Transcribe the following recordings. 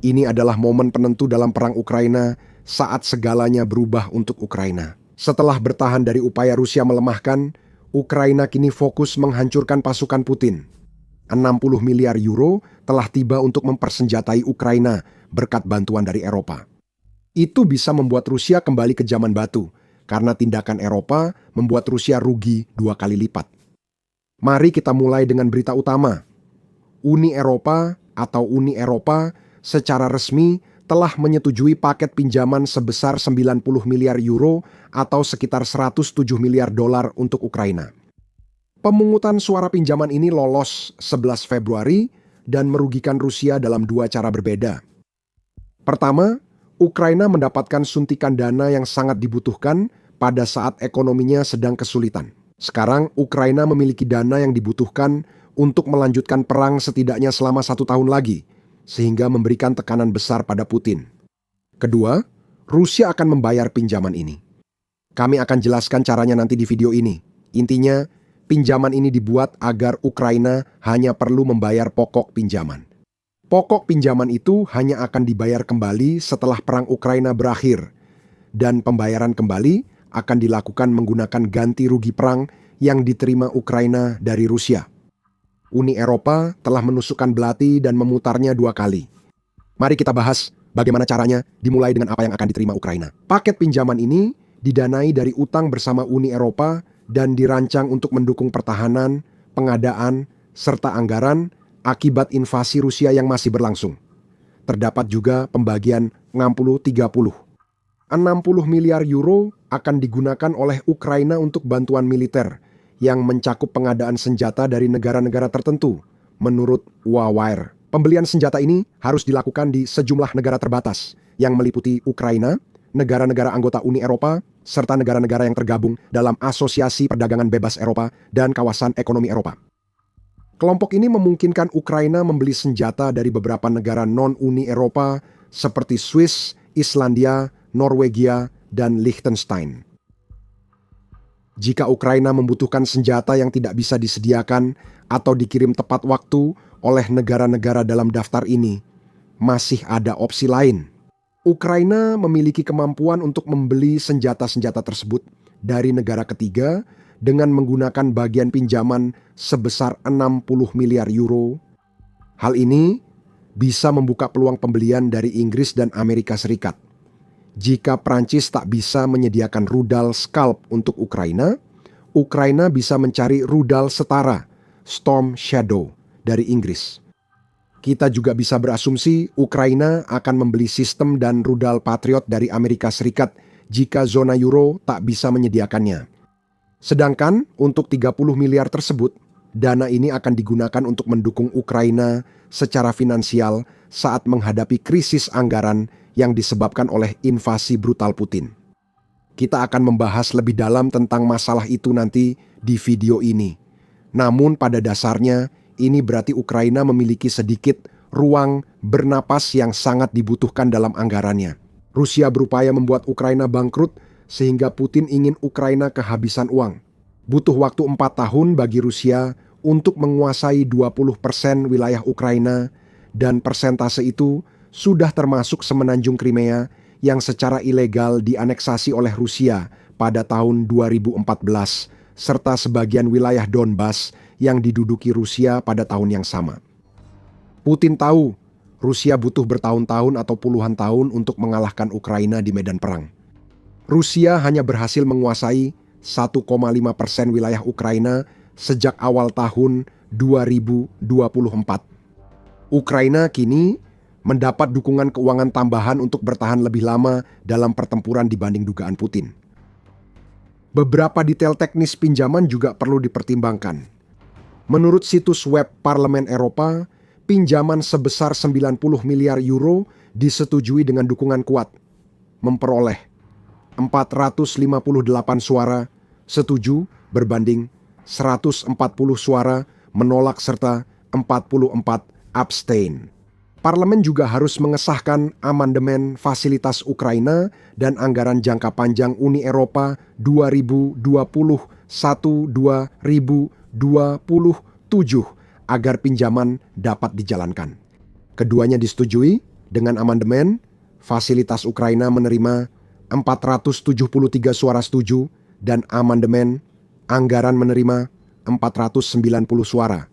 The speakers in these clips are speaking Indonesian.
Ini adalah momen penentu dalam perang Ukraina saat segalanya berubah untuk Ukraina. Setelah bertahan dari upaya Rusia melemahkan, Ukraina kini fokus menghancurkan pasukan Putin. 60 miliar euro telah tiba untuk mempersenjatai Ukraina berkat bantuan dari Eropa. Itu bisa membuat Rusia kembali ke zaman batu, karena tindakan Eropa membuat Rusia rugi 2 kali lipat. Mari kita mulai dengan berita utama. Uni Eropa atau Uni Eropa secara resmi telah menyetujui paket pinjaman sebesar 90 miliar euro atau sekitar 107 miliar dolar untuk Ukraina. Pemungutan suara pinjaman ini lolos 11 Februari dan merugikan Rusia dalam 2 cara berbeda. Pertama, Ukraina mendapatkan suntikan dana yang sangat dibutuhkan pada saat ekonominya sedang kesulitan. Sekarang Ukraina memiliki dana yang dibutuhkan untuk melanjutkan perang setidaknya selama 1 tahun lagi, sehingga memberikan tekanan besar pada Putin. Kedua, Rusia akan membayar pinjaman ini. Kami akan jelaskan caranya nanti di video ini. Intinya, pinjaman ini dibuat agar Ukraina hanya perlu membayar pokok pinjaman. Pokok pinjaman itu hanya akan dibayar kembali setelah perang Ukraina berakhir, dan pembayaran kembali akan dilakukan menggunakan ganti rugi perang yang diterima Ukraina dari Rusia. Uni Eropa telah menusukkan belati dan memutarnya 2 kali. Mari kita bahas bagaimana caranya, dimulai dengan apa yang akan diterima Ukraina. Paket pinjaman ini didanai dari utang bersama Uni Eropa dan dirancang untuk mendukung pertahanan, pengadaan, serta anggaran akibat invasi Rusia yang masih berlangsung. Terdapat juga pembagian 60-30. 60 miliar euro akan digunakan oleh Ukraina untuk bantuan militer yang mencakup pengadaan senjata dari negara-negara tertentu. Menurut Wawire, pembelian senjata ini harus dilakukan di sejumlah negara terbatas yang meliputi Ukraina, negara-negara anggota Uni Eropa, serta negara-negara yang tergabung dalam Asosiasi Perdagangan Bebas Eropa dan Kawasan Ekonomi Eropa. Kelompok ini memungkinkan Ukraina membeli senjata dari beberapa negara non-Uni Eropa seperti Swiss, Islandia, Norwegia, dan Liechtenstein. Jika Ukraina membutuhkan senjata yang tidak bisa disediakan atau dikirim tepat waktu oleh negara-negara dalam daftar ini, masih ada opsi lain. Ukraina memiliki kemampuan untuk membeli senjata-senjata tersebut dari negara ketiga dengan menggunakan bagian pinjaman sebesar 60 miliar euro. Hal ini bisa membuka peluang pembelian dari Inggris dan Amerika Serikat. Jika Prancis tak bisa menyediakan rudal Scalp untuk Ukraina, Ukraina bisa mencari rudal setara, Storm Shadow, dari Inggris. Kita juga bisa berasumsi Ukraina akan membeli sistem dan rudal Patriot dari Amerika Serikat jika zona euro tak bisa menyediakannya. Sedangkan untuk 30 miliar tersebut, dana ini akan digunakan untuk mendukung Ukraina secara finansial saat menghadapi krisis anggaran yang disebabkan oleh invasi brutal Putin. Kita akan membahas lebih dalam tentang masalah itu nanti di video ini. Namun pada dasarnya, ini berarti Ukraina memiliki sedikit ruang bernapas yang sangat dibutuhkan dalam anggarannya. Rusia berupaya membuat Ukraina bangkrut sehingga Putin ingin Ukraina kehabisan uang. Butuh waktu 4 tahun bagi Rusia untuk menguasai 20% wilayah Ukraina, dan persentase itu sudah termasuk semenanjung Crimea yang secara ilegal dianeksasi oleh Rusia pada tahun 2014, serta sebagian wilayah Donbas yang diduduki Rusia pada tahun yang sama. Putin tahu Rusia butuh bertahun-tahun atau puluhan tahun untuk mengalahkan Ukraina di medan perang. Rusia hanya berhasil menguasai 1,5% wilayah Ukraina sejak awal tahun 2024. Ukraina kini mendapat dukungan keuangan tambahan untuk bertahan lebih lama dalam pertempuran dibanding dugaan Putin. Beberapa detail teknis pinjaman juga perlu dipertimbangkan. Menurut situs web Parlemen Eropa, pinjaman sebesar 90 miliar euro disetujui dengan dukungan kuat, memperoleh 458 suara setuju berbanding 140 suara menolak serta 44 abstain. Parlemen juga harus mengesahkan amandemen fasilitas Ukraina dan anggaran jangka panjang Uni Eropa 2021-2027 agar pinjaman dapat dijalankan. Keduanya disetujui Dengan amandemen, fasilitas Ukraina menerima 473 suara setuju dan amandemen, anggaran menerima 490 suara.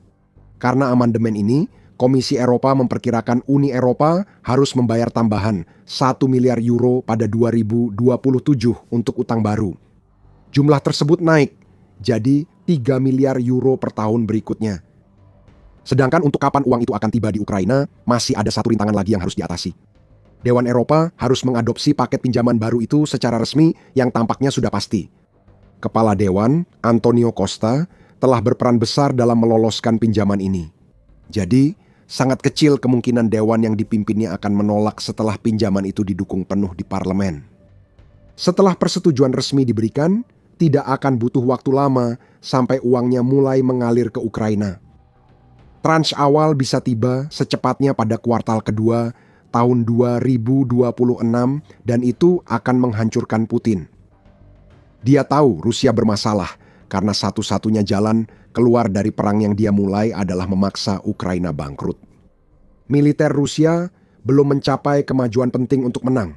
Karena amandemen ini, Komisi Eropa memperkirakan Uni Eropa harus membayar tambahan 1 miliar euro pada 2027 untuk utang baru. Jumlah tersebut naik jadi 3 miliar euro per tahun berikutnya. Sedangkan untuk kapan uang itu akan tiba di Ukraina, masih ada satu rintangan lagi yang harus diatasi. Dewan Eropa harus mengadopsi paket pinjaman baru itu secara resmi yang tampaknya sudah pasti. Kepala Dewan, Antonio Costa, telah berperan besar dalam meloloskan pinjaman ini. Jadi, sangat kecil kemungkinan Dewan yang dipimpinnya akan menolak setelah pinjaman itu didukung penuh di parlemen. Setelah persetujuan resmi diberikan, tidak akan butuh waktu lama sampai uangnya mulai mengalir ke Ukraina. Tranche awal bisa tiba secepatnya pada kuartal kedua tahun 2026 dan itu akan menghancurkan Putin. Dia tahu Rusia bermasalah karena satu-satunya jalan keluar dari perang yang dia mulai adalah memaksa Ukraina bangkrut. Militer Rusia belum mencapai kemajuan penting untuk menang.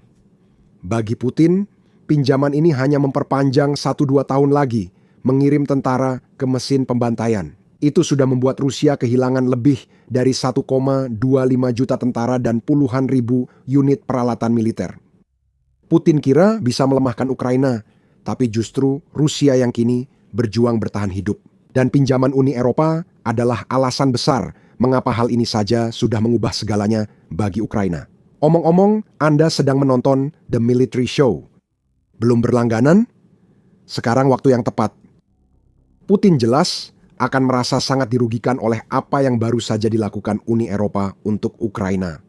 Bagi Putin, pinjaman ini hanya memperpanjang 1-2 tahun lagi mengirim tentara ke mesin pembantaian. Itu sudah membuat Rusia kehilangan lebih dari 1,25 juta tentara dan puluhan ribu unit peralatan militer. Putin kira bisa melemahkan Ukraina, tapi justru Rusia yang kini berjuang bertahan hidup. Dan pinjaman Uni Eropa adalah alasan besar mengapa hal ini saja sudah mengubah segalanya bagi Ukraina. Omong-omong, Anda sedang menonton The Military Show. Belum berlangganan? Sekarang waktu yang tepat. Putin jelas akan merasa sangat dirugikan oleh apa yang baru saja dilakukan Uni Eropa untuk Ukraina.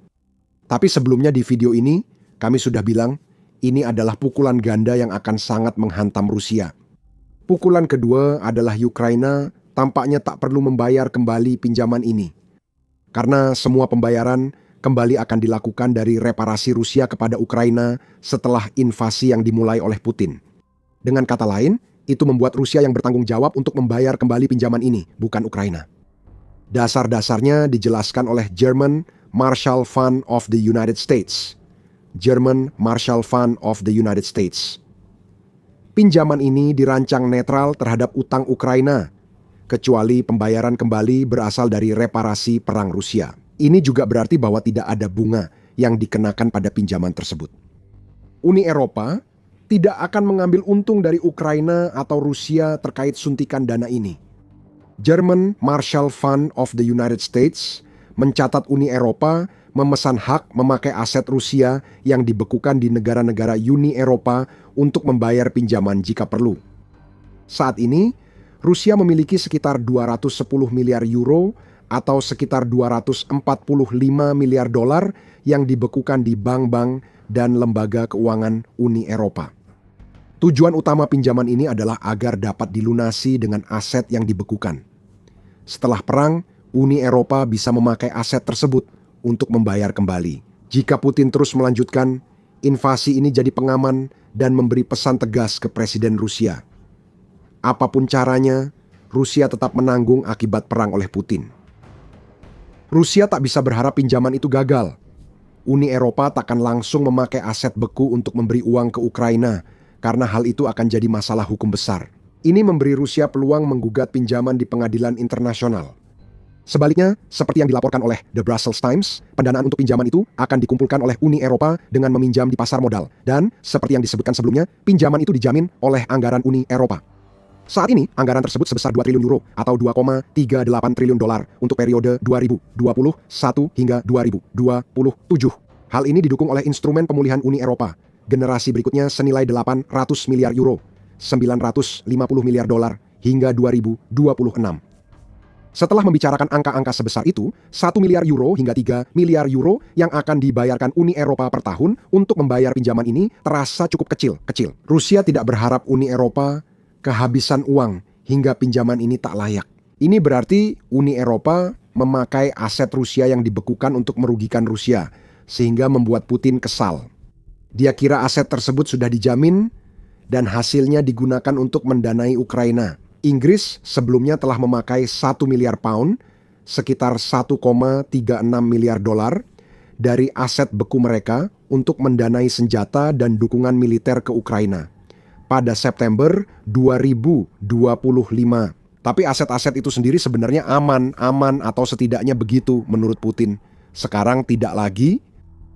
Tapi sebelumnya di video ini, kami sudah bilang, ini adalah pukulan ganda yang akan sangat menghantam Rusia. Pukulan kedua adalah Ukraina tampaknya tak perlu membayar kembali pinjaman ini. Karena semua pembayaran kembali akan dilakukan dari reparasi Rusia kepada Ukraina setelah invasi yang dimulai oleh Putin. Dengan kata lain, itu membuat Rusia yang bertanggung jawab untuk membayar kembali pinjaman ini, bukan Ukraina. Dasar-dasarnya dijelaskan oleh German Marshall Fund of the United States. German Marshall Fund of the United States. Pinjaman ini dirancang netral terhadap utang Ukraina, kecuali pembayaran kembali berasal dari reparasi perang Rusia. Ini juga berarti bahwa tidak ada bunga yang dikenakan pada pinjaman tersebut. Uni Eropa tidak akan mengambil untung dari Ukraina atau Rusia terkait suntikan dana ini. German Marshall Fund of the United States mencatat Uni Eropa memesan hak memakai aset Rusia yang dibekukan di negara-negara Uni Eropa untuk membayar pinjaman jika perlu. Saat ini, Rusia memiliki sekitar 210 miliar euro atau sekitar 245 miliar dolar yang dibekukan di bank-bank dan lembaga keuangan Uni Eropa. Tujuan utama pinjaman ini adalah agar dapat dilunasi dengan aset yang dibekukan. Setelah perang, Uni Eropa bisa memakai aset tersebut untuk membayar kembali. Jika Putin terus melanjutkan, invasi ini jadi pengaman dan memberi pesan tegas ke Presiden Rusia. Apapun caranya, Rusia tetap menanggung akibat perang oleh Putin. Rusia tak bisa berharap pinjaman itu gagal. Uni Eropa takkan langsung memakai aset beku untuk memberi uang ke Ukraina, karena hal itu akan jadi masalah hukum besar. Ini memberi Rusia peluang menggugat pinjaman di pengadilan internasional. Sebaliknya, seperti yang dilaporkan oleh The Brussels Times, pendanaan untuk pinjaman itu akan dikumpulkan oleh Uni Eropa dengan meminjam di pasar modal. Dan, seperti yang disebutkan sebelumnya, pinjaman itu dijamin oleh anggaran Uni Eropa. Saat ini, anggaran tersebut sebesar 2 triliun euro atau 2,38 triliun dolar untuk periode 2021 hingga 2027. Hal ini didukung oleh instrumen pemulihan Uni Eropa. Generasi berikutnya senilai 800 miliar euro, 950 miliar dolar hingga 2026. Setelah membicarakan angka-angka sebesar itu, 1 miliar euro hingga 3 miliar euro yang akan dibayarkan Uni Eropa per tahun untuk membayar pinjaman ini terasa cukup kecil. Rusia tidak berharap Uni Eropa kehabisan uang hingga pinjaman ini tak layak. Ini berarti Uni Eropa memakai aset Rusia yang dibekukan untuk merugikan Rusia, sehingga membuat Putin kesal. Dia kira aset tersebut sudah dijamin dan hasilnya digunakan untuk mendanai Ukraina. Inggris sebelumnya telah memakai 1 miliar pound, sekitar 1,36 miliar dolar, dari aset beku mereka untuk mendanai senjata dan dukungan militer ke Ukraina pada September 2025. Tapi aset-aset itu sendiri sebenarnya aman atau setidaknya begitu menurut Putin. Sekarang tidak lagi.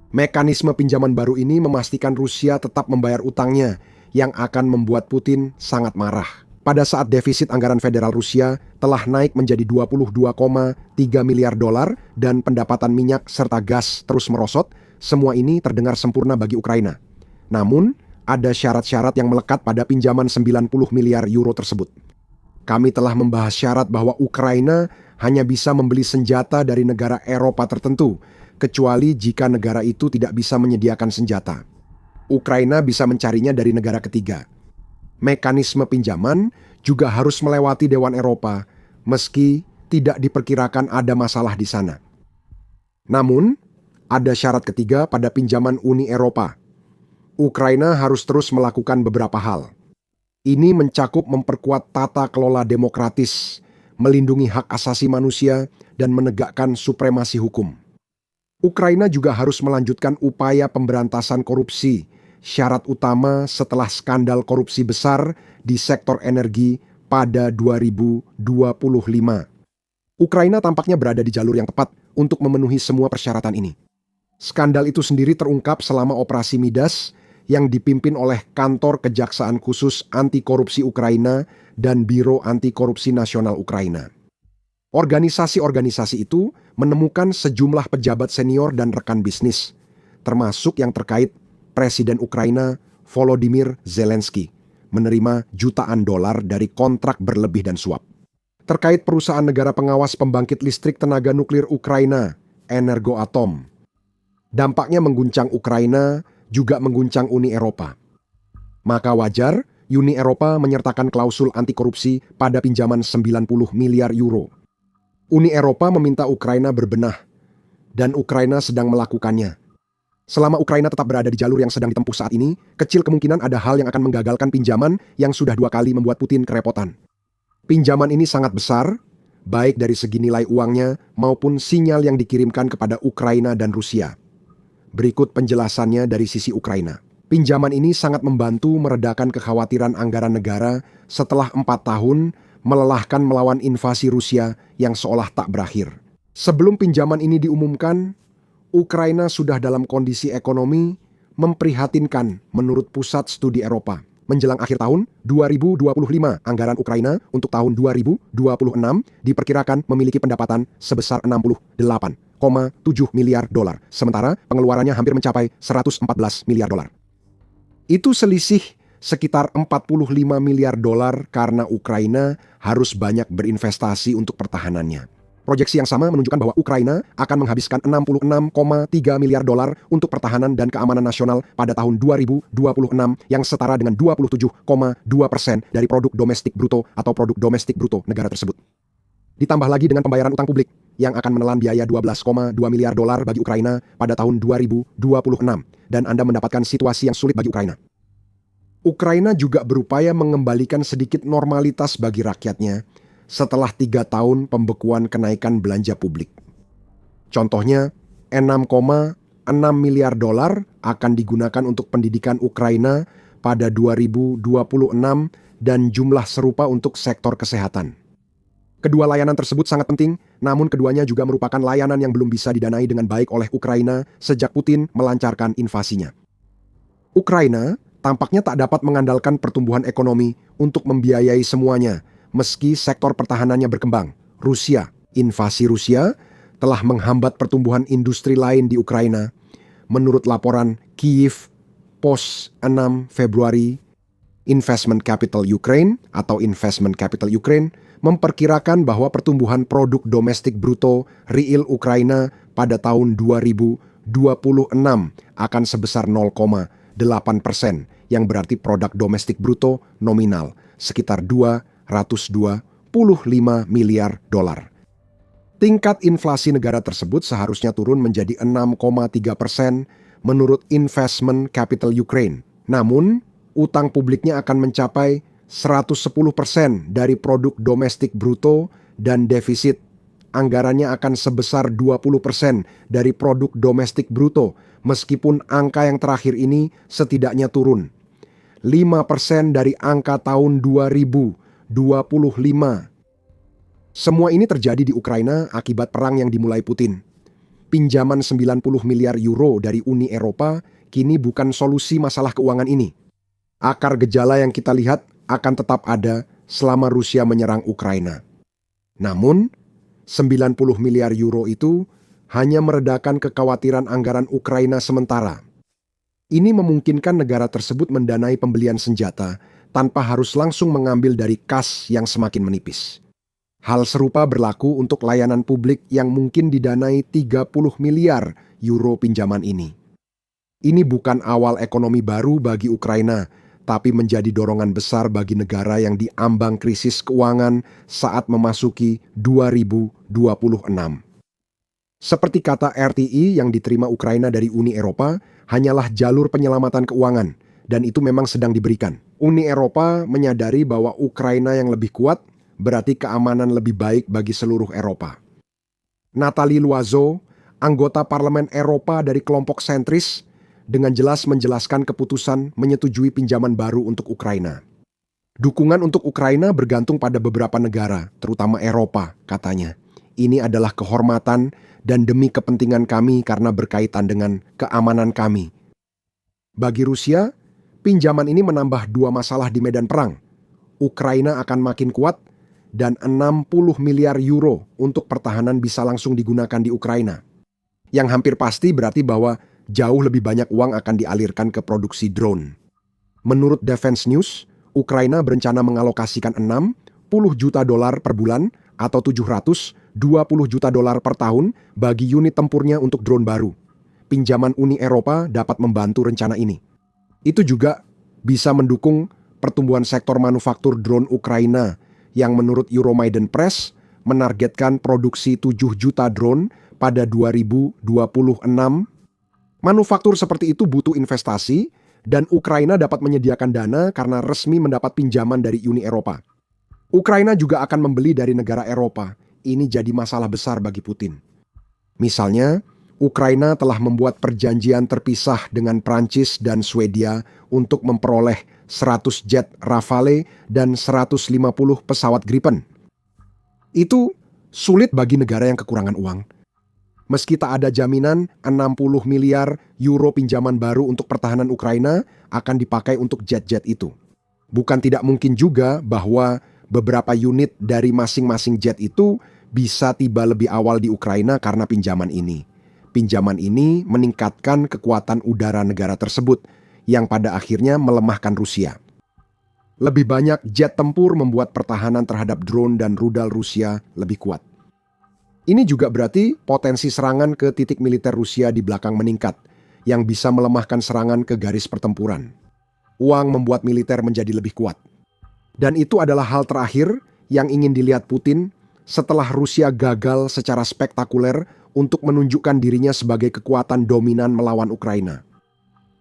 Mekanisme pinjaman baru ini memastikan Rusia tetap membayar utangnya yang akan membuat Putin sangat marah. Pada saat defisit anggaran federal Rusia telah naik menjadi 22,3 miliar dolar dan pendapatan minyak serta gas terus merosot, semua ini terdengar sempurna bagi Ukraina. Namun, ada syarat-syarat yang melekat pada pinjaman 90 miliar euro tersebut. Kami telah membahas syarat bahwa Ukraina hanya bisa membeli senjata dari negara Eropa tertentu, kecuali jika negara itu tidak bisa menyediakan senjata. Ukraina bisa mencarinya dari negara ketiga. Mekanisme pinjaman juga harus melewati Dewan Eropa, meski tidak diperkirakan ada masalah di sana. Namun, ada syarat ketiga pada pinjaman Uni Eropa. Ukraina harus terus melakukan beberapa hal. Ini mencakup memperkuat tata kelola demokratis, melindungi hak asasi manusia, dan menegakkan supremasi hukum. Ukraina juga harus melanjutkan upaya pemberantasan korupsi, syarat utama setelah skandal korupsi besar di sektor energi pada 2025. Ukraina tampaknya berada di jalur yang tepat untuk memenuhi semua persyaratan ini. Skandal itu sendiri terungkap selama Operasi Midas yang dipimpin oleh Kantor Kejaksaan Khusus Anti Korupsi Ukraina dan Biro Anti Korupsi Nasional Ukraina. Organisasi-organisasi itu menemukan sejumlah pejabat senior dan rekan bisnis, termasuk yang terkait Presiden Ukraina Volodymyr Zelensky, menerima jutaan dolar dari kontrak berlebih dan suap. Terkait perusahaan negara pengawas pembangkit listrik tenaga nuklir Ukraina, Energoatom. Dampaknya mengguncang Ukraina, juga mengguncang Uni Eropa. Maka wajar Uni Eropa menyertakan klausul anti korupsi pada pinjaman 90 miliar euro. Uni Eropa meminta Ukraina berbenah, dan Ukraina sedang melakukannya. Selama Ukraina tetap berada di jalur yang sedang ditempuh saat ini, kecil kemungkinan ada hal yang akan menggagalkan pinjaman yang sudah 2 kali membuat Putin kerepotan. Pinjaman ini sangat besar, baik dari segi nilai uangnya maupun sinyal yang dikirimkan kepada Ukraina dan Rusia. Berikut penjelasannya dari sisi Ukraina. Pinjaman ini sangat membantu meredakan kekhawatiran anggaran negara setelah 4 tahun melelahkan melawan invasi Rusia yang seolah tak berakhir. Sebelum pinjaman ini diumumkan, Ukraina sudah dalam kondisi ekonomi memprihatinkan menurut Pusat Studi Eropa. Menjelang akhir tahun 2025, anggaran Ukraina untuk tahun 2026 diperkirakan memiliki pendapatan sebesar 68,7 miliar dolar, sementara pengeluarannya hampir mencapai 114 miliar dolar. Itu selisih sekitar 45 miliar dolar karena Ukraina harus banyak berinvestasi untuk pertahanannya. Proyeksi yang sama menunjukkan bahwa Ukraina akan menghabiskan 66,3 miliar dolar untuk pertahanan dan keamanan nasional pada tahun 2026 yang setara dengan 27,2% dari produk domestik bruto atau produk domestik bruto negara tersebut. Ditambah lagi dengan pembayaran utang publik yang akan menelan biaya 12,2 miliar dolar bagi Ukraina pada tahun 2026 dan Anda mendapatkan situasi yang sulit bagi Ukraina. Ukraina juga berupaya mengembalikan sedikit normalitas bagi rakyatnya setelah 3 tahun pembekuan kenaikan belanja publik. Contohnya, 6,6 miliar dolar akan digunakan untuk pendidikan Ukraina pada 2026 dan jumlah serupa untuk sektor kesehatan. Kedua layanan tersebut sangat penting, namun keduanya juga merupakan layanan yang belum bisa didanai dengan baik oleh Ukraina sejak Putin melancarkan invasinya. Ukraina tampaknya tak dapat mengandalkan pertumbuhan ekonomi untuk membiayai semuanya, meski sektor pertahanannya berkembang. Invasi Rusia telah menghambat pertumbuhan industri lain di Ukraina. Menurut laporan Kyiv Post 6 Februari, Investment Capital Ukraine atau Investment Capital Ukraine memperkirakan bahwa pertumbuhan produk domestik bruto real Ukraina pada tahun 2026 akan sebesar 0,8%, yang berarti produk domestik bruto nominal sekitar 225 miliar dolar. Tingkat inflasi negara tersebut seharusnya turun menjadi 6,3% menurut Investment Capital Ukraine. Namun, utang publiknya akan mencapai 110% dari produk domestik bruto dan defisit anggarannya akan sebesar 20% dari produk domestik bruto, meskipun angka yang terakhir ini setidaknya turun 5% dari angka tahun 2025. Semua ini terjadi di Ukraina akibat perang yang dimulai Putin. Pinjaman 90 miliar euro dari Uni Eropa kini bukan solusi masalah keuangan ini. Akar gejala yang kita lihat akan tetap ada selama Rusia menyerang Ukraina. Namun, 90 miliar euro itu hanya meredakan kekhawatiran anggaran Ukraina sementara. Ini memungkinkan negara tersebut mendanai pembelian senjata tanpa harus langsung mengambil dari kas yang semakin menipis. Hal serupa berlaku untuk layanan publik yang mungkin didanai 30 miliar euro pinjaman ini. Ini bukan awal ekonomi baru bagi Ukraina, tapi menjadi dorongan besar bagi negara yang diambang krisis keuangan saat memasuki 2026. Seperti kata RTI yang diterima Ukraina dari Uni Eropa, hanyalah jalur penyelamatan keuangan, dan itu memang sedang diberikan. Uni Eropa menyadari bahwa Ukraina yang lebih kuat berarti keamanan lebih baik bagi seluruh Eropa. Nathalie Loiseau, anggota Parlemen Eropa dari kelompok sentris, dengan jelas menjelaskan keputusan menyetujui pinjaman baru untuk Ukraina. Dukungan untuk Ukraina bergantung pada beberapa negara, terutama Eropa, katanya. Ini adalah kehormatan dan demi kepentingan kami karena berkaitan dengan keamanan kami. Bagi Rusia, pinjaman ini menambah dua masalah di medan perang. Ukraina akan makin kuat, dan 60 miliar euro untuk pertahanan bisa langsung digunakan di Ukraina. Yang hampir pasti berarti bahwa jauh lebih banyak uang akan dialirkan ke produksi drone. Menurut Defense News, Ukraina berencana mengalokasikan 60 juta dolar per bulan atau 720 juta dolar per tahun bagi unit tempurnya untuk drone baru. Pinjaman Uni Eropa dapat membantu rencana ini. Itu juga bisa mendukung pertumbuhan sektor manufaktur drone Ukraina yang menurut Euromaidan Press menargetkan produksi 7 juta drone pada 2026. Manufaktur seperti itu butuh investasi dan Ukraina dapat menyediakan dana karena resmi mendapat pinjaman dari Uni Eropa. Ukraina juga akan membeli dari negara Eropa. Ini jadi masalah besar bagi Putin. Misalnya, Ukraina telah membuat perjanjian terpisah dengan Prancis dan Swedia untuk memperoleh 100 jet Rafale dan 150 pesawat Gripen. Itu sulit bagi negara yang kekurangan uang. Meski tak ada jaminan 60 miliar euro pinjaman baru untuk pertahanan Ukraina akan dipakai untuk jet-jet itu. Bukan tidak mungkin juga bahwa beberapa unit dari masing-masing jet itu bisa tiba lebih awal di Ukraina karena pinjaman ini. Pinjaman ini meningkatkan kekuatan udara negara tersebut yang pada akhirnya melemahkan Rusia. Lebih banyak jet tempur membuat pertahanan terhadap drone dan rudal Rusia lebih kuat. Ini juga berarti potensi serangan ke titik militer Rusia di belakang meningkat, yang bisa melemahkan serangan ke garis pertempuran. Uang membuat militer menjadi lebih kuat. Dan itu adalah hal terakhir yang ingin dilihat Putin setelah Rusia gagal secara spektakuler untuk menunjukkan dirinya sebagai kekuatan dominan melawan Ukraina.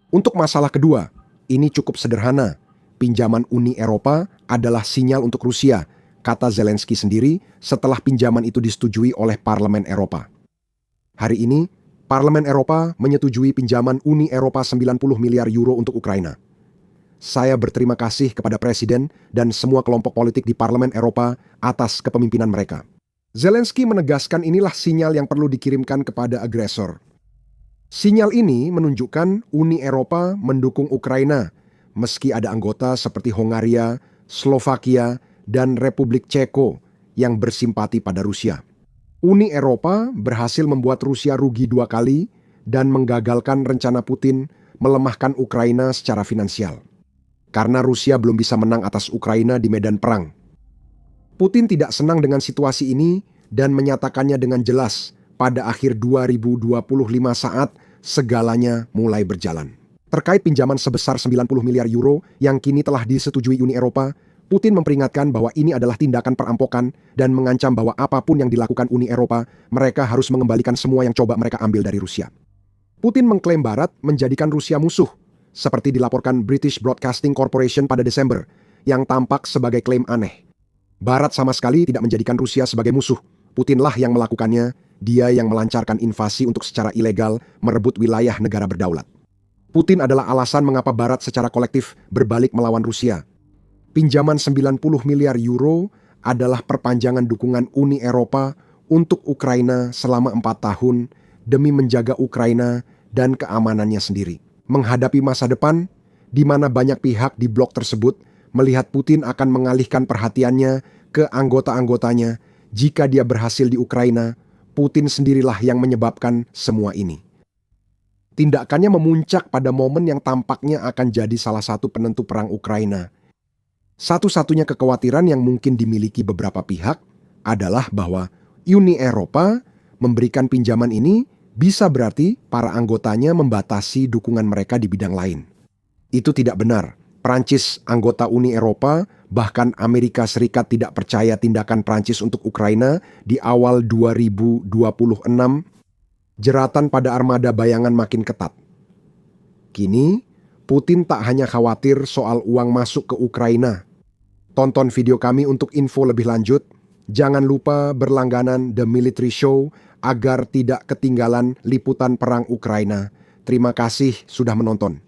Untuk masalah kedua, ini cukup sederhana. Pinjaman Uni Eropa adalah sinyal untuk Rusia, kata Zelensky sendiri setelah pinjaman itu disetujui oleh Parlemen Eropa. Hari ini, Parlemen Eropa menyetujui pinjaman Uni Eropa 90 miliar euro untuk Ukraina. Saya berterima kasih kepada Presiden dan semua kelompok politik di Parlemen Eropa atas kepemimpinan mereka. Zelensky menegaskan inilah sinyal yang perlu dikirimkan kepada agresor. Sinyal ini menunjukkan Uni Eropa mendukung Ukraina, meski ada anggota seperti Hongaria, Slovakia, dan Republik Ceko yang bersimpati pada Rusia. Uni Eropa berhasil membuat Rusia rugi 2 kali dan menggagalkan rencana Putin melemahkan Ukraina secara finansial. Karena Rusia belum bisa menang atas Ukraina di medan perang. Putin tidak senang dengan situasi ini dan menyatakannya dengan jelas pada akhir 2025 saat segalanya mulai berjalan. Terkait pinjaman sebesar 90 miliar euro yang kini telah disetujui Uni Eropa, Putin memperingatkan bahwa ini adalah tindakan perampokan dan mengancam bahwa apapun yang dilakukan Uni Eropa, mereka harus mengembalikan semua yang coba mereka ambil dari Rusia. Putin mengklaim Barat menjadikan Rusia musuh, seperti dilaporkan British Broadcasting Corporation pada Desember, yang tampak sebagai klaim aneh. Barat sama sekali tidak menjadikan Rusia sebagai musuh. Putinlah yang melakukannya, dia yang melancarkan invasi untuk secara ilegal merebut wilayah negara berdaulat. Putin adalah alasan mengapa Barat secara kolektif berbalik melawan Rusia. Pinjaman 90 miliar euro adalah perpanjangan dukungan Uni Eropa untuk Ukraina selama 4 tahun demi menjaga Ukraina dan keamanannya sendiri. Menghadapi masa depan, di mana banyak pihak di blok tersebut melihat Putin akan mengalihkan perhatiannya ke anggota-anggotanya jika dia berhasil di Ukraina, Putin sendirilah yang menyebabkan semua ini. Tindakannya memuncak pada momen yang tampaknya akan jadi salah satu penentu perang Ukraina. Satu-satunya kekhawatiran yang mungkin dimiliki beberapa pihak adalah bahwa Uni Eropa memberikan pinjaman ini bisa berarti para anggotanya membatasi dukungan mereka di bidang lain. Itu tidak benar. Prancis, anggota Uni Eropa, bahkan Amerika Serikat tidak percaya tindakan Prancis untuk Ukraina di awal 2026. Jeratan pada armada bayangan makin ketat. Kini, Putin tak hanya khawatir soal uang masuk ke Ukraina. Tonton video kami untuk info lebih lanjut. Jangan lupa berlangganan The Military Show agar tidak ketinggalan liputan perang Ukraina. Terima kasih sudah menonton.